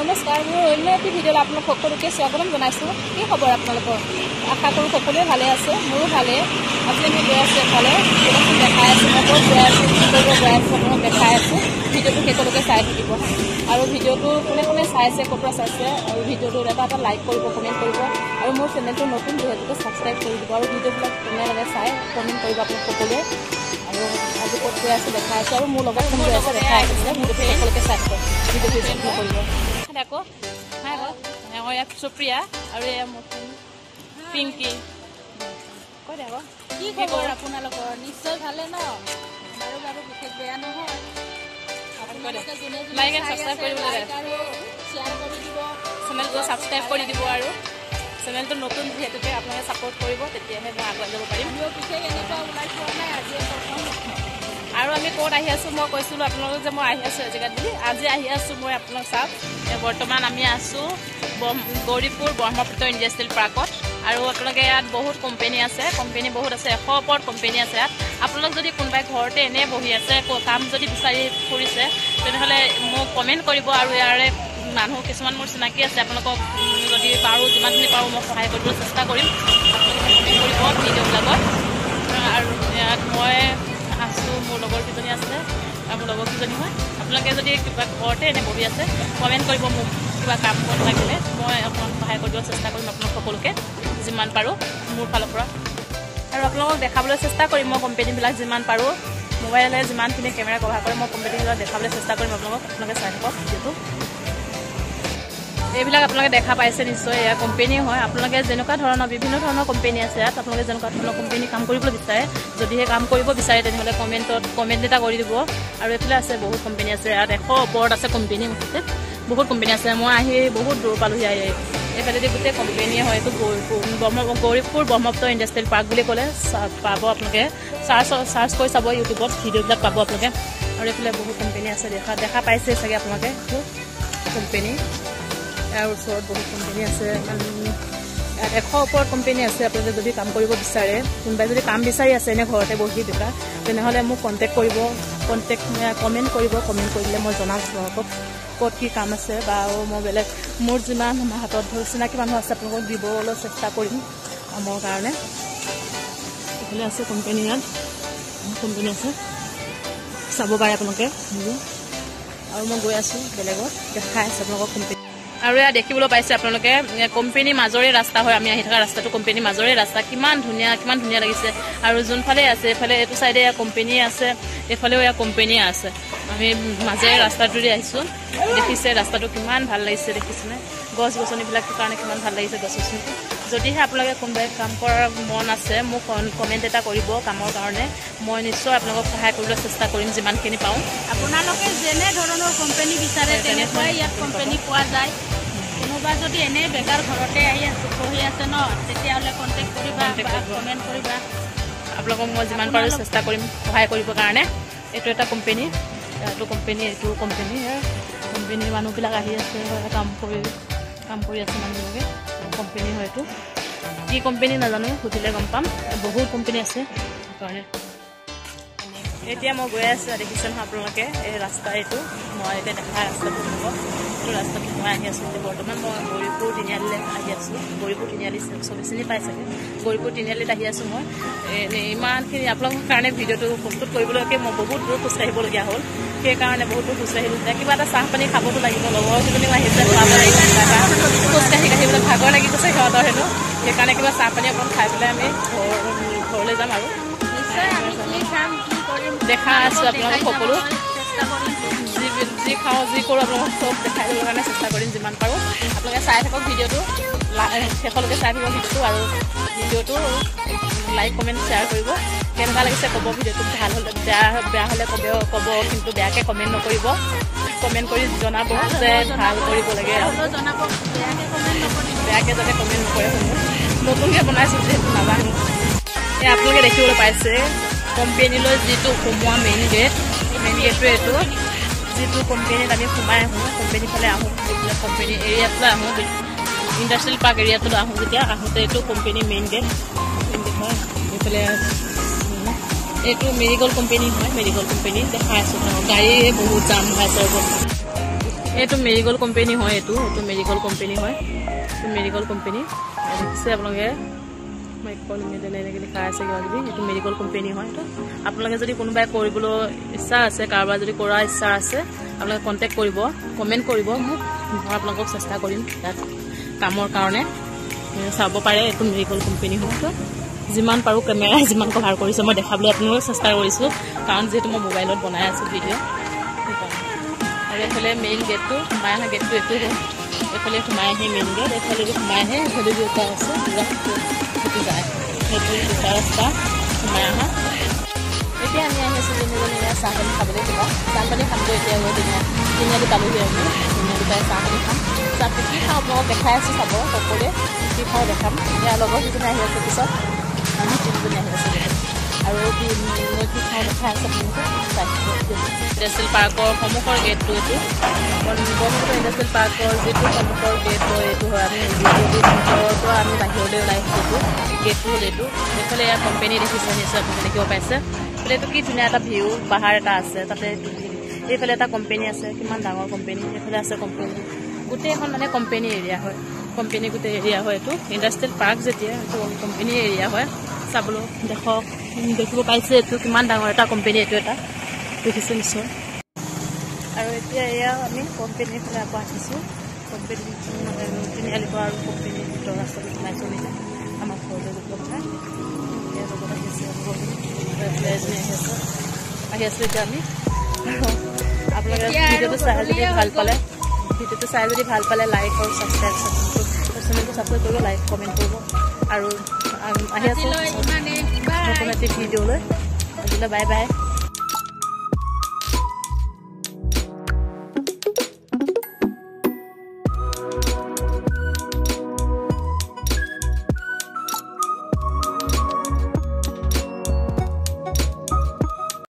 নমস্কাৰ মোৰ অন্য এটি ভিডিঅ'ত আপোনাক সকলোকে স্বাগতম জনাইছোঁ কি খবৰ আপোনালোকৰ আশা কৰোঁ সকলোৱে ভালে আছে মোৰো ভালে আজি আমি গৈ আছোঁ এফালে দেখাই আছোঁ মই ক'ত গৈ আছোঁ কি কৰিব গৈ আছোঁ আপোনাক দেখাই আছোঁ ভিডিঅ'টো সকলোকে চাই থাকিব আৰু ভিডিঅ'টো কোনে কোনে চাইছে ক'ৰ পৰা চাইছে আৰু ভিডিঅ'টো এটা লাইক কৰিব কমেণ্ট কৰিব আৰু মোৰ চেনেলটো নতুন যিহেতুকে ছাবস্ক্ৰাইব কৰি দিব আৰু ভিডিঅ'বিলাক কোনে লাগে চাই কমেণ্ট কৰিব আপোনাক সকলোৱে আৰু আজি ক'ত গৈ আছোঁ দেখাই আছোঁ আৰু মোৰ লগত কোন গৈ আছে দেখাই আছিলে ভিডিঅ'টো সকলোকে চাই থাকিব ভিডিঅ'টো স্কিপ নকৰিব আকৌ মই ইয়াত সুপ্ৰিয়া আৰু এয়া মোৰ পিংকি কৈ দে আকৌ কি খবৰ আপোনালোকৰ নিশ্চয় ভালে ন বাৰু বাৰু বিশেষ বেয়া নহয় আপোনালোকে যোনে লাইক এণ্ড ছাবস্ক্ৰাইব কৰিবলৈ শ্বেয়াৰ কৰি দিব চেনেলটো ছাবস্ক্ৰাইব কৰি দিব আৰু চেনেলটো নতুন যিহেতুকে আপোনালোকে ছাপোৰ্ট কৰিব তেতিয়াহে মই আগুৱাই যাব পাৰিম আমিও বিশেষ এনেকুৱা ওলাই পোৱা নাই আজি আৰু আমি ক'ত আহি আছোঁ মই কৈছিলোঁ আপোনালোকক যে মই আহি আছোঁ এজেগাত বুলি আজি আহি আছোঁ মই আপোনাক চাওক বৰ্তমান আমি আছোঁ গৌৰীপুৰ ব্ৰহ্মপুত্ৰ ইণ্ডাষ্ট্ৰিয়েল পাৰ্কত আৰু আপোনালোকে ইয়াত বহুত কোম্পেনী আছে কোম্পেনী বহুত আছে 100 ওপৰত কোম্পেনী আছে ইয়াত আপোনালোক যদি কোনোবাই ঘৰতে এনেই বহি আছে কাম যদি বিচাৰি ফুৰিছে তেনেহ'লে মোক কমেণ্ট কৰিব আৰু ইয়াৰে মানুহ কিছুমান মোৰ চিনাকি আছে আপোনালোকক যদি পাৰোঁ যিমানখিনি পাৰোঁ মই সহায় কৰিবলৈ চেষ্টা কৰিম আপোনালোকে কমেণ্ট কৰিব ভিডিঅ'বিলাকত আৰু ইয়াত মই আছোঁ মোৰ লগৰ কেইজনী আছে আৰু মোৰ লগৰ কেইজনী হয় আপোনালোকে যদি কিবা ঘৰতে এনেই বহি আছে কমেণ্ট কৰিব মোক কিবা কাম কৰিব লাগিলে মই অকণমান সহায় কৰিব চেষ্টা কৰিম আপোনালোক সকলোকে যিমান পাৰোঁ মোৰ ফালৰ পৰা আৰু আপোনালোকক দেখাবলৈ চেষ্টা কৰিম মই কোম্পেনীবিলাক যিমান পাৰোঁ মোবাইলে যিমানখিনি কেমেৰা কভাৰ কৰে মই কোম্পেনীবিলাক দেখাবলৈ চেষ্টা কৰিম আপোনালোকে চাই থাকক ভিডিঅ'টো এইবিলাক আপোনালোকে দেখা পাইছে নিশ্চয় এয়া কোম্পেনী হয় আপোনালোকে যেনেকুৱা ধৰণৰ বিভিন্ন ধৰণৰ কোম্পেনী আছে ইয়াত আপোনালোকে যেনেকুৱা ধৰণৰ কোম্পেনী কাম কৰিবলৈ বিচাৰে যদিহে কাম কৰিব বিচাৰে তেনেহ'লে কমেণ্ট এটা কৰি দিব আৰু এইফালে আছে বহুত কোম্পেনী আছে ইয়াত 100 ওপৰত আছে কোম্পেনী মুঠতে বহুত কোম্পেনী আছে মই আহি বহুত দূৰ পালোঁহি এইফালেদি গোটেই কোম্পেনীয়ে হয় এইটো গৌৰীপুৰ ব্ৰহ্মপুত্ৰ ইণ্ডাষ্ট্ৰিয়েল পাৰ্ক বুলি ক'লে পাব আপোনালোকে চাৰ্চ কৰি চাব ইউটিউবত ভিডিঅ'বিলাক পাব আপোনালোকে আৰু এইফালে বহুত কোম্পেনী আছে দেখা পাইছে চাগে আপোনালোকে কোম্পেনী ইয়াৰ ওচৰত বহুত কোম্পেনী আছে ইয়াত 100 ওপৰত কোম্পেনী আছে আপোনালোকে যদি কাম কৰিব বিচাৰে কোনোবাই যদি কাম বিচাৰি আছে এনে ঘৰতে বহি বেকাৰ তেনেহ'লে মোক কণ্টেক্ট কৰিব কমেণ্ট কৰিলে মই জনাম আপোনালোকক ক'ত কি কাম আছে বা মই বেলেগ মোৰ যিমান আমাৰ হাতত ধৰ চিনাকি মানুহ আছে আপোনালোকক দিবলৈ চেষ্টা কৰিম কামৰ কাৰণে এইফালে আছে কোম্পেনী ইয়াত কোম্পেনী আছে চাব পাৰে আপোনালোকে আৰু মই গৈ আছোঁ বেলেগত দেখাই আছে আপোনালোকক কোম্পেনী আৰু এয়া দেখিবলৈ পাইছে আপোনালোকে কোম্পেনী মাজৰে ৰাস্তা হয় আমি আহি থকা ৰাস্তাটো কোম্পেনী মাজৰে ৰাস্তা কিমান ধুনীয়া লাগিছে আৰু যোনফালে আছে এইফালে এইটো চাইডে এয়া কোম্পেনী আছে এইফালেও এয়া কোম্পেনীয়ে আছে আমি মাজেৰে ৰাস্তাটোৰে আহিছোঁ দেখিছে ৰাস্তাটো কিমান ভাল লাগিছে দেখিছেনে গছ গছনিবিলাকৰ কাৰণে কিমান ভাল লাগিছে গছ গছনিটো যদিহে আপোনালোকে কোনোবাই কাম কৰাৰ মন আছে মোক কমেণ্ট এটা কৰিব কামৰ কাৰণে মই নিশ্চয় আপোনালোকক সহায় কৰিবলৈ চেষ্টা কৰিম যিমানখিনি পাওঁ আপোনালোকে যেনে ধৰণৰ কোম্পেনী বিচাৰে তেনেকুৱাই ইয়াত কোম্পেনী পোৱা যায় কোনোবা যদি এনেই বেকাৰ ঘৰতে বহি আছে ন তেতিয়াহ'লে কণ্টেক্ট কৰিবা কমেণ্ট কৰিবা আপোনালোকক মই যিমান পাৰোঁ চেষ্টা কৰিম সহায় কৰিবৰ কাৰণে এইটো এটা কোম্পেনী এইটো কোম্পেনীৰ মানুহবিলাক আহি আছে কাম কৰি আছে মানুহবিলাকে কোম্পেনী হয় এইটো কি কোম্পেনী নাজানো সুধিলে গম পাম বহুত কোম্পেনী আছে সেইকাৰণে এতিয়া মই গৈ আছোঁ দেখিছে নহয় আপোনালোকে এই ৰাস্তা এইটো মই এতিয়া দেখা ৰাস্তাটো এইটো ৰাস্তাটো মই আহি আছোঁ এতিয়া বৰ্তমান মই গৌৰীপুৰ তিনিআলিলৈ আহি আছোঁ গৌৰীপুৰ তিনিআলি চবে চিনি পাই চাগে গৌৰীপুৰ তিনিআলিত আহি আছোঁ মই ইমানখিনি আপোনালোকৰ কাৰণে ভিডিঅ'টো প্ৰস্তুত কৰিবলৈকে মই বহুত দূৰ খোজকাঢ়িবলগীয়া হ'ল সেইকাৰণে বহুত দূৰ খোজকাঢ়িলোঁ এতিয়া কিবা এটা চাহ পানী খাবতো লাগিব লগৰ কেইজনীও আহিছে খোৱাব লাগিব খোজকাঢ়িবলৈ ভাগৰ লাগি গৈছে সিহঁতৰ হেনো সেইকাৰণে কিবা চাহ পানী অকণ খাই পেলাই আমি ঘৰলৈ যাম আৰু দেখা আছোঁ আপোনালোকক সকলো যি খাওঁ যি কৰোঁ আপোনালোকক চব দেখাই দিবৰ কাৰণে চেষ্টা কৰিম যিমান পাৰোঁ আপোনালোকে চাই থাকক ভিডিঅ'টো শেষলৈকে চাই থাকিব ভিডিঅ'টো আৰু ভিডিঅ'টো লাইক কমেণ্ট শ্বেয়াৰ কৰিব কেনেকুৱা লাগিছে ক'ব ভিডিঅ'টো ভাল হ'লে বেয়া হ'লে ক'ব কিন্তু বেয়াকৈ কমেণ্ট নকৰিব কমেণ্ট কৰি জনাব যে ভাল কৰিব লাগে বেয়াকৈ যাতে কমেণ্ট নকৰে নতুনকৈ বনাইছোঁ যিহেতু নাজানো এই আপোনালোকে দেখিবলৈ পাইছে কোম্পেনীলৈ যিটো সোমোৱা মেইন গেটটোৱে এইটো যিটো কোম্পেনীত আমি সোমাই আহোঁ কোম্পেনীৰ ফালে আহোঁ কোম্পেনী এৰিয়াটোলৈ আহোঁ ইণ্ডাষ্ট্ৰিয়েল পাৰ্ক এৰিয়াটোলৈ আহোঁ যেতিয়া আহোঁতে এইটো কোম্পেনী মেইন গেট হয় এইফালে এইটো মেৰিগ'ল্ড কোম্পেনী হয় মেৰিগ'ল্ড কোম্পেনী দেখাই আছোঁ গাড়ী বহুত জাম হৈ আছে এইটো মেৰিগ'ল্ড কোম্পানী হয়, এইটো মেৰিগ'ল্ড কোম্পানী হয়, এইটো মেৰিগ'ল্ড কোম্পানী দেখিছে আপোনালোকে। এনেকৈ লিখা আছে কিবা কিবি, এইটো মেৰিগ'ল্ড কোম্পানী হয়। এইটো আপোনালোকে যদি কোনোবাই কৰিবলৈ ইচ্ছা আছে, কাৰোবাৰ যদি কৰাৰ ইচ্ছা আছে, আপোনালোকে কণ্টেক্ট কৰিব, কমেণ্ট কৰিব মোক, মই আপোনালোকক চেষ্টা কৰিম তাত কামৰ কাৰণে। চাব পাৰে এইটো মেৰিগ'ল্ড কোম্পানী হয়। যিমান পাৰোঁ কেমেৰা যিমান কভাৰ কৰিছোঁ মই দেখাবলৈ আপোনালোকক চেষ্টা কৰিছোঁ, কাৰণ যিহেতু মই মোবাইলত বনাই আছোঁ ভিডিঅ'। আৰু এইফালে মেইন গেটটো সোমাই অহা গেটটো এইটো হয়, এইফালে সোমাই আহি মেইন গেট, এইফালে সোমাই আহে এইফালে দুটা আছে, সেইটো যায়, সেইটো দুটা ৰাস্তা সোমাই অহা। এতিয়া আমি আহি আছোঁ যেনে চাহ পানী খাবলৈ, কিবা চাহ পানী খামটো এতিয়া গৈ তিনিআলি পালোহি। আমি তিনিআলিপাই চাহ পানী খাম, চাহটো কি খাওঁ মই দেখাই আছোঁ, চাব সকলোৱে কি খাওঁ দেখাম। ইয়াৰ লগৰ কেইজনী আহি আছে, পিছত আমি তিনিজনী আহি আছোঁ আৰু মই কি খাওঁ দেখাই আছে আপোনালোকে। ইণ্ডাষ্ট্ৰিয়েল পাৰ্কৰ সন্মুখৰ গেটটো এইটো, ব্ৰহ্মপুত্ৰ ইণ্ডাষ্ট্ৰিয়েল পাৰ্কৰ যিটো সন্মুখৰ গেট হয় এইটো হয়। আমি ভিতৰৰ পৰা আমি বাহিৰলৈ ওলাই আহিছোঁ, গেটটো হ'ল এইটো। এইফালে ইয়াৰ কোম্পানী দেখিছে নিশ্চয় আপোনালোকে দেখিব পাইছে। এইটো কি ধুনীয়া এটা ভিউ, পাহাৰ এটা আছে তাতে। এইফালে এটা কোম্পানী আছে, কিমান ডাঙৰ কোম্পানী, এইফালে আছে কোম্পানী। গোটেইখন মানে কোম্পানী এৰিয়া হয়, কোম্পানী গোটেই এৰিয়া হয়। এইটো ইণ্ডাষ্ট্ৰিয়েল পাৰ্ক যেতিয়া এইটো কোম্পানী এৰিয়া হয়। চাবলৈ দেখক, দেখিব পাইছে এইটো কিমান ডাঙৰ এটা কোম্পানী, এইটো এটা দেখিছে নিশ্চয়। আৰু এতিয়া এয়া আমি কোম্পানীৰ ফালে আকৌ আহিছোঁ, কোম্পানী তিনিআলিৰ পৰা আৰু কোম্পানীৰ ভিতৰৰ ৰাস্তাটো সোমাইছোঁ নিজে আমাৰ ঘৰলৈ যাব কথা। ইয়াৰ লগত আহি আছে এজনী আহি আছোঁ এতিয়া আমি। আপোনালোকে ভিডিঅ'টো চাই যদি ভাল পালে, লাইক আৰু ছাবস্ক্ৰাইব চেনেলটো ছাবস্ক্ৰাইব কৰিব, লাইক কমেণ্ট কৰিব। আৰু আহি আছোঁ নতুন এটি ভিডিঅ'লৈ। আজিলৈ বাই বাই।